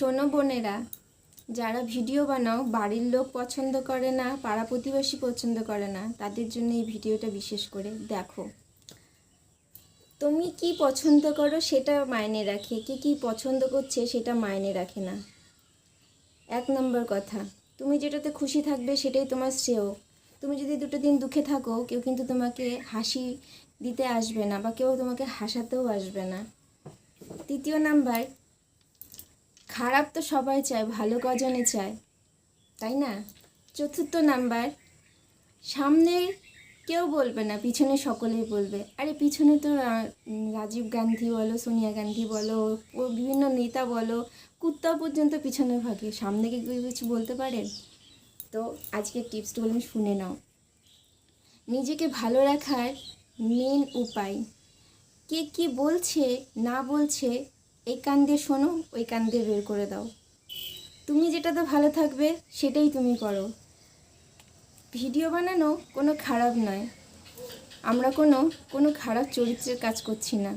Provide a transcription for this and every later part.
শোনো বোনেরা, যারা ভিডিও বানাও বাড়ির লোক পছন্দ করে না, পাড়া প্রতিবেশী পছন্দ করে না, তাদের জন্য এই ভিডিওটা বিশেষ করে দেখো। তুমি কি পছন্দ করো সেটা মায়নে রাখে, কে কী পছন্দ করছে সেটা মায়নে রাখে না। 1 নম্বর কথা, তুমি যেটাতে খুশি থাকবে সেটাই তোমার শ্রেয়। তুমি যদি দুটো দিন দুঃখে থাকো, কেউ কিন্তু তোমাকে হাসি দিতে আসবে না বা কেউ তোমাকে হাসাতেও আসবে না। 3 নাম্বার, খারাপ তো সবাই চায়, ভালো কজনে চায়, তাই না? 4 নাম্বার, সামনে কেউ বলবে না, পিছনে সকলেই বলবে। আরে পিছনে তো রাজীব গান্ধী বলো, সোনিয়া গান্ধী বলো, ও বিভিন্ন নেতা বলো, কুত্তা পর্যন্ত পিছনে ভাগে, সামনে কি কেউ কিছু বলতে পারে? তো আজকের টিপসগুলো তুমি শুনে নাও। নিজেকে ভালো রাখার মেন উপায়, কে কী বলছে না বলছে এই কান দিয়ে শোনো, ওই কান দিয়ে বের করে দাও। তুমি যেটাতে ভালো থাকবে সেটাই তুমি করো। ভিডিও বানানো কোনো খারাপ নয়, আমরা কোনো খারাপ চরিত্রের কাজ করছি না।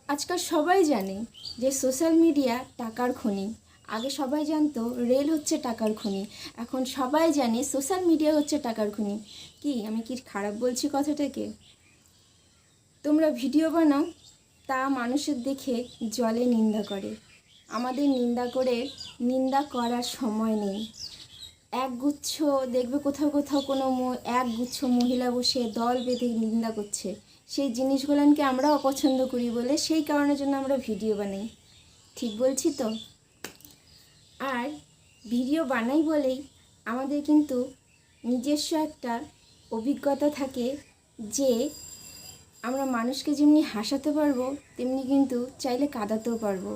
আজকাল সবাই জানে যে সোশ্যাল মিডিয়া টাকার খনি। আগে সবাই জানতো রেল হচ্ছে টাকার খনি, এখন সবাই জানে সোশ্যাল মিডিয়া হচ্ছে টাকার খনি। কি আমি কি খারাপ বলছি কথাটাকে? তোমরা ভিডিও বানাও, তা মানুষের দেখে জলে নিন্দা করে। আমাদের নিন্দা করার সময় নেই। একগুচ্ছ দেখবে কোথাও কোথাও কোনো একগুচ্ছ মহিলা বসে দল বেঁধে নিন্দা করছে। সেই জিনিসগুলোকে আমরা অপছন্দ করি বলে সেই কারণের জন্য আমরা ভিডিও বানাই। ঠিক বলছি তো? আর ভিডিও বানাই বলেই আমাদের কিন্তু নিজস্ব একটা অভিজ্ঞতা থাকে যে আমরা মানুষকে যেমনি হাসাতে পারবো, তেমনি কিন্তু চাইলে কাঁদাতেও পারবো।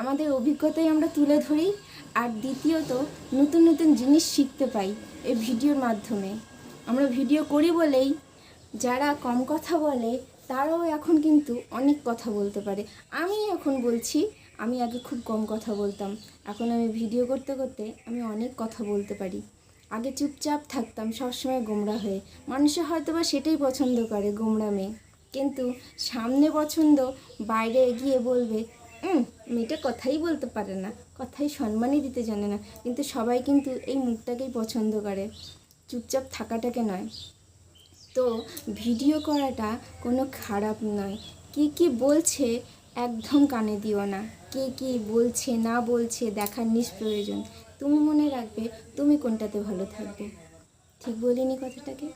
আমাদের অভিজ্ঞতাই আমরা তুলে ধরি। আর দ্বিতীয়ত, নতুন নতুন জিনিস শিখতে পাই এই ভিডিওর মাধ্যমে। আমরা ভিডিও করি বলেই যারা কম কথা বলে তারাও এখন কিন্তু অনেক কথা বলতে পারে। আমি এখন বলছি, আমি আগে খুব কম কথা বলতাম, এখন আমি ভিডিও করতে করতে আমি অনেক কথা বলতে পারি। আগে চুপচাপ থাকতাম সবসময় গোমড়া হয়ে। মানুষে হয়তো বা সেটাই পছন্দ করে, গোমড়া মেয়ে। কিন্তু সামনে পছন্দ, বাইরে গিয়ে বলবে মেয়েটা কথাই বলতে পারে না, কথাই সম্মানই দিতে জানে না। কিন্তু সবাই কিন্তু এই মুখটাকেই পছন্দ করে, চুপচাপ থাকাটাকে নয়। তো ভিডিও করাটা কোনো খারাপ নয়। কে কী বলছে একদম কানে দিও না। কে কী বলছে না বলছে দেখার নিষ্প্রয়োজন। তুমি মনে রাখবে তুমি কোনটাতে ভালো থাকবে। ঠিক বলিনি কথাটাকে?